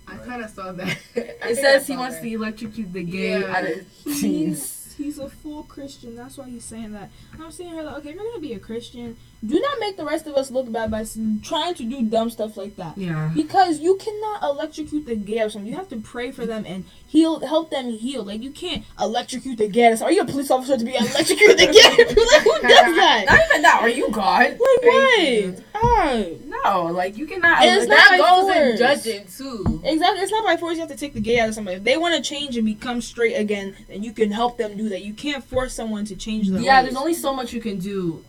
Speaker 2: I kind of saw that.
Speaker 8: It says he wants to electrocute the gay
Speaker 2: Yeah.
Speaker 8: out of teens.
Speaker 3: He's a full Christian. That's why he's saying that. I'm saying her like, okay, if you're gonna be a Christian, do not make the rest of us look bad by trying to do dumb stuff like that.
Speaker 8: Yeah.
Speaker 3: Because you cannot electrocute the gay or something. You have to pray for them and help them heal. Like, you can't electrocute the gay. Are you a police officer to be electrocuted the gay? Like, who does that?
Speaker 8: Not even that. Are you God?
Speaker 3: Like, what?
Speaker 8: No, like you cannot.
Speaker 3: It's not
Speaker 2: That
Speaker 3: by
Speaker 2: goes in
Speaker 3: force.
Speaker 2: judging too.
Speaker 3: Exactly. It's not by force. You have to take the gay out of somebody. If they want to change and become straight again, then you can help them do that. You can't force someone to change their
Speaker 8: Yeah,
Speaker 3: ways.
Speaker 8: there's only so much you can do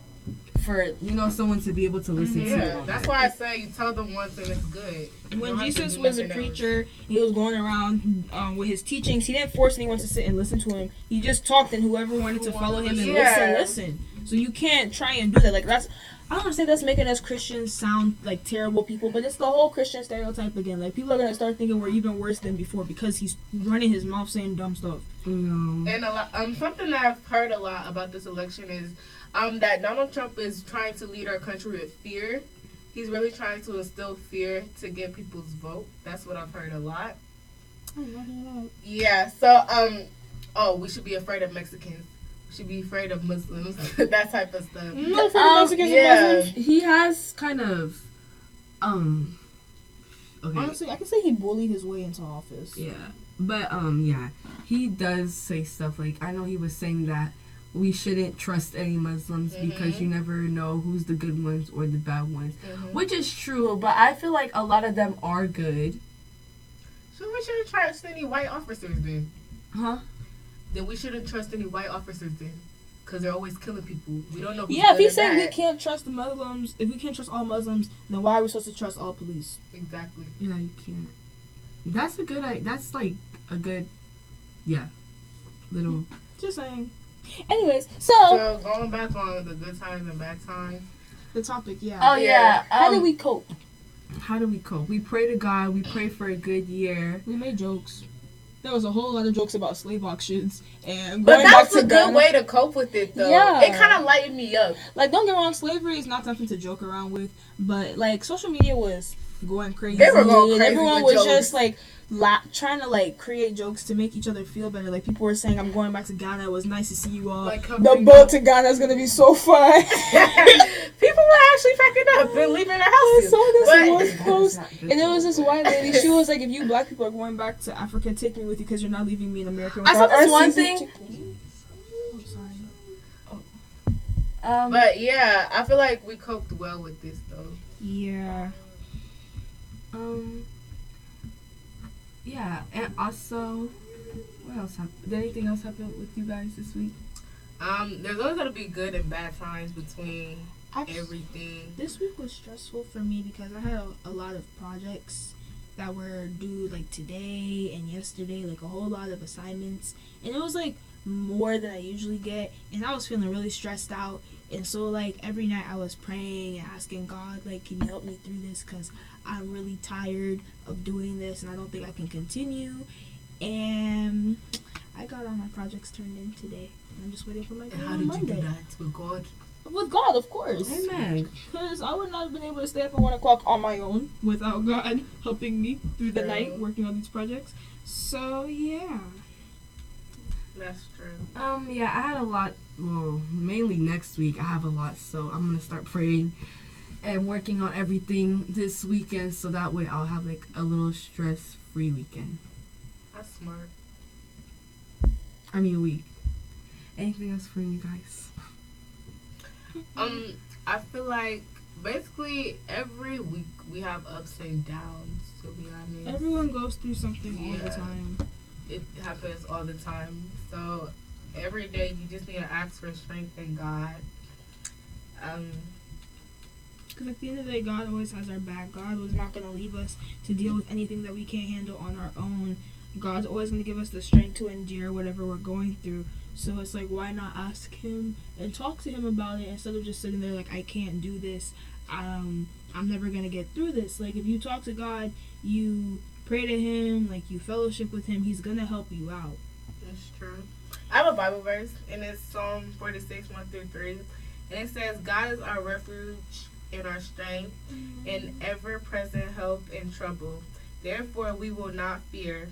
Speaker 8: for someone to be able to listen to.
Speaker 2: Yeah, that's why I say you tell them once and it's good. You
Speaker 3: When
Speaker 2: don't have to
Speaker 3: Jesus
Speaker 2: do
Speaker 3: was a
Speaker 2: nothing else.
Speaker 3: preacher, he was going around with his teachings. He didn't force anyone to sit and listen to him. He just talked, and whoever wanted to follow him and
Speaker 2: Yeah.
Speaker 3: listen. So you can't try and do that. Like, that's, I don't want to say that's making us Christians sound like terrible people, but it's the whole Christian stereotype again. Like, people are gonna start thinking we're even worse than before because he's running his mouth saying dumb stuff.
Speaker 8: No.
Speaker 2: And a lot, something that I've heard a lot about this election is that Donald Trump is trying to lead our country with fear. He's really trying to instill fear to get people's vote. That's what I've heard a lot. Yeah. So we should be afraid of Mexicans. We should be afraid of Muslims. That type of stuff.
Speaker 3: No, for the Mexicans and
Speaker 2: yeah.
Speaker 3: Muslims.
Speaker 8: He has kind of okay.
Speaker 3: Honestly, I can say he bullied his way into office.
Speaker 8: Yeah. But yeah. He does say stuff like, I know he was saying that we shouldn't trust any Muslims because you never know who's the good ones or the bad ones. Which is true, but I feel like a lot of them are good.
Speaker 2: So we shouldn't trust any white officers then.
Speaker 8: Huh?
Speaker 2: Then we shouldn't trust any white officers then. Because they're always killing people. We don't know who's
Speaker 3: Yeah, if
Speaker 2: good
Speaker 3: he's
Speaker 2: or
Speaker 3: saying we
Speaker 2: bad.
Speaker 3: can't trust the Muslims, if we can't trust all Muslims, then why are we supposed to trust all police?
Speaker 2: Exactly.
Speaker 8: Yeah, you can't. That's a good, that's like a good, yeah, little.
Speaker 3: Just saying. Anyways, so
Speaker 2: So going back on the good times and bad times.
Speaker 3: the topic, yeah.
Speaker 8: Oh yeah.
Speaker 3: How do we cope?
Speaker 8: How do we cope? We pray to God. We pray for a good year.
Speaker 3: We made jokes. There was a whole lot of jokes about slave auctions and
Speaker 2: But
Speaker 3: going back
Speaker 2: that's
Speaker 3: to
Speaker 2: a good
Speaker 3: Ghana.
Speaker 2: way to cope with it, though.
Speaker 3: Yeah.
Speaker 2: It kind of lightened me up.
Speaker 3: Like, don't get me wrong, slavery is not something to joke around with, but like social media was going crazy.
Speaker 2: They were going
Speaker 3: and
Speaker 2: crazy
Speaker 3: everyone
Speaker 2: with
Speaker 3: was
Speaker 2: jokes.
Speaker 3: just like trying to like create jokes to make each other feel better. Like, people were saying, "I'm going back to Ghana. It was nice to see you all.
Speaker 2: Like,
Speaker 3: The boat to Ghana is gonna be so fun."
Speaker 2: People were actually packing up and leaving their
Speaker 3: I
Speaker 2: houses.
Speaker 3: saw this
Speaker 2: But-
Speaker 3: one post, and it was this white lady. She was like, "If you black people are going back to Africa, take me with you because you're not leaving me in America."
Speaker 8: I saw
Speaker 3: without
Speaker 8: this
Speaker 3: our
Speaker 8: one
Speaker 3: season
Speaker 8: thing.
Speaker 3: chicken." I'm sorry.
Speaker 2: But yeah, I feel like we coped well with this, though.
Speaker 3: Yeah.
Speaker 8: Yeah, and also, what else happened? Did anything else happen with you guys this week?
Speaker 2: There's always gonna be good and bad times between
Speaker 3: Actually,
Speaker 2: everything.
Speaker 3: this week was stressful for me because I had a lot of projects that were due like today and yesterday, like a whole lot of assignments, and it was like more than I usually get, and I was feeling really stressed out. And so like every night I was praying and asking God, like, can you help me through this, because I'm really tired of doing this and I don't think I can continue. And I got all my projects turned in today. I'm just waiting for my
Speaker 2: And
Speaker 3: grade
Speaker 2: how
Speaker 3: on
Speaker 2: did
Speaker 3: Monday.
Speaker 2: you do that with God?
Speaker 3: With God, of course.
Speaker 8: Amen.
Speaker 3: Because I would not have been able to stay up at 1 o'clock on my own without God helping me through the
Speaker 2: True.
Speaker 3: night working on these projects. So, yeah.
Speaker 2: That's true.
Speaker 8: Yeah, I had a lot. Well, mainly next week I have a lot, so I'm gonna start praying and working on everything this weekend, so that way I'll have like a little stress-free weekend.
Speaker 2: That's smart.
Speaker 8: I mean, week. Anything else for you guys?
Speaker 2: I feel like basically every week we have ups and downs, to be honest.
Speaker 3: Everyone goes through something all the
Speaker 2: Yeah.
Speaker 3: time.
Speaker 2: It happens all the time. So every day you just need to ask for strength in God.
Speaker 3: Because at the end of the day, God always has our back. God was not going to leave us to deal with anything that we can't handle on our own. God's always going to give us the strength to endure whatever we're going through. So it's like, why not ask Him and talk to Him about it instead of just sitting there like, I can't do this. I'm never going to get through this. Like, if you talk to God, you pray to Him, like, you fellowship with Him, He's going to help you out.
Speaker 2: That's true. I have a Bible verse, and it's Psalm 46, 1-3. And it says, God is our refuge and our strength, and ever-present help in trouble. Therefore we will not fear.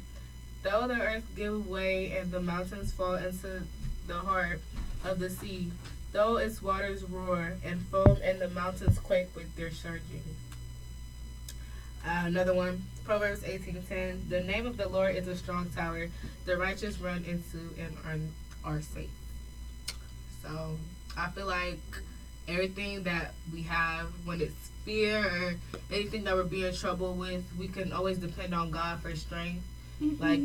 Speaker 2: Though the earth give way and the mountains fall into the heart of the sea, though its waters roar and foam and the mountains quake with their surging. Another one, Proverbs 18:10. The name of the Lord is a strong tower. The righteous run into and are safe. So I feel like everything that we have, when it's fear or anything that we're being in trouble with, we can always depend on God for strength. Like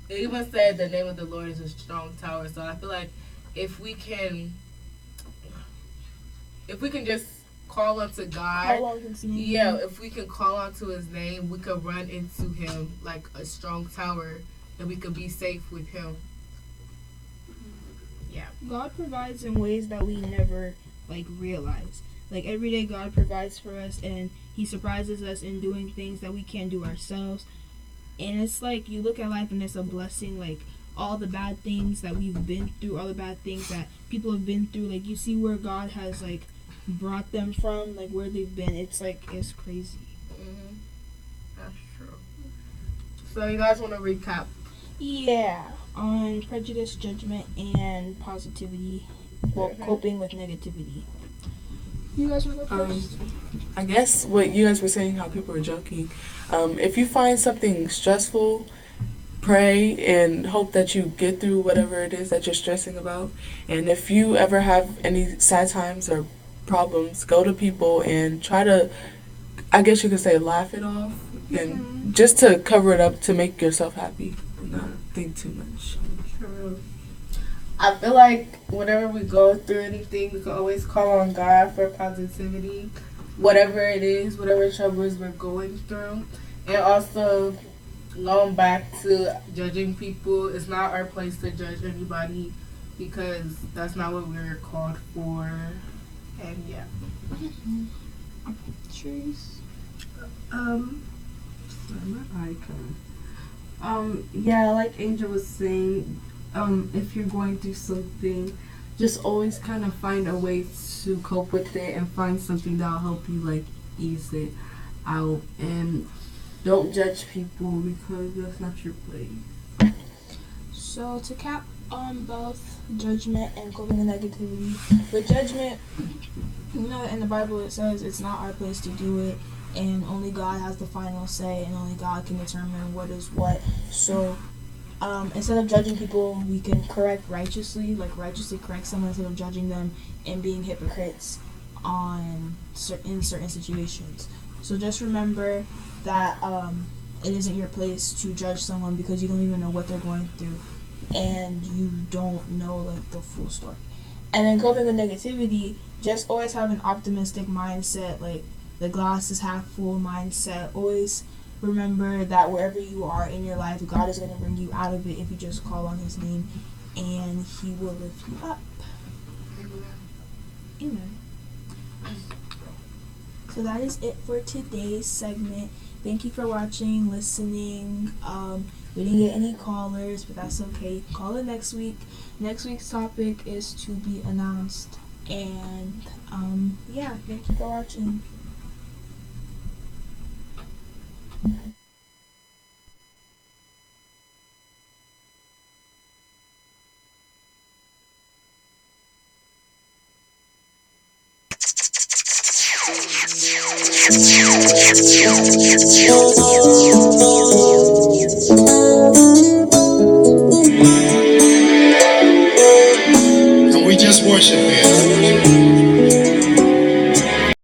Speaker 2: it even said, the name of the Lord is a strong tower. So I feel like if we can just call unto God,
Speaker 3: Call on his name.
Speaker 2: yeah, if we can call onto his name, we could run into him like a strong tower, and we could be safe with him. Yeah.
Speaker 3: God provides in ways that we never like realize. Like every day God provides for us and he surprises us in doing things that we can't do ourselves. And it's like you look at life and it's a blessing, like all the bad things that we've been through, all the bad things that people have been through, like you see where God has like brought them from, like where they've been. It's like it's crazy.
Speaker 2: Mm-hmm. That's true. So you guys want to recap?
Speaker 3: Yeah, on prejudice, judgment, and positivity. Well, coping with negativity. You guys want to go first?
Speaker 4: I guess what you guys were saying, how people are joking. If you find something stressful, pray and hope that you get through whatever it is that you're stressing about. And if you ever have any sad times or problems, go to people and try to, I guess you could say, laugh it off. And just to cover it up to make yourself happy. Not think too much.
Speaker 2: True. I feel like whenever we go through anything, we can always call on God for positivity, whatever it is, whatever troubles we're going through. And also, going back to judging people, it's not our place to judge anybody because that's not what we're called for. And yeah.
Speaker 3: Trees.
Speaker 8: Sorry, my icon. Yeah, like Angel was saying, if you're going through something, just always kind of find a way to cope with it and find something that'll help you like ease it out, and don't judge people because that's not your place.
Speaker 3: So to cap on both judgment and coping with negativity, with judgment, you know, in the Bible it says it's not our place to do it, and only God has the final say, and only God can determine what is what. So instead of judging people, we can correct righteously, like righteously correct someone instead of judging them and being hypocrites in certain situations. So just remember that it isn't your place to judge someone because you don't even know what they're going through and you don't know like the full story. And then coping with negativity, just always have an optimistic mindset, like the glass is half full mindset. Always remember that wherever you are in your life, God is going to bring you out of it if you just call on his name, and he will lift you up. Amen. So that is it for today's segment. Thank you for watching, listening. We didn't get any callers, but that's okay. Call it next week. Next week's topic is to be announced. And yeah, thank you for watching.
Speaker 7: Oh,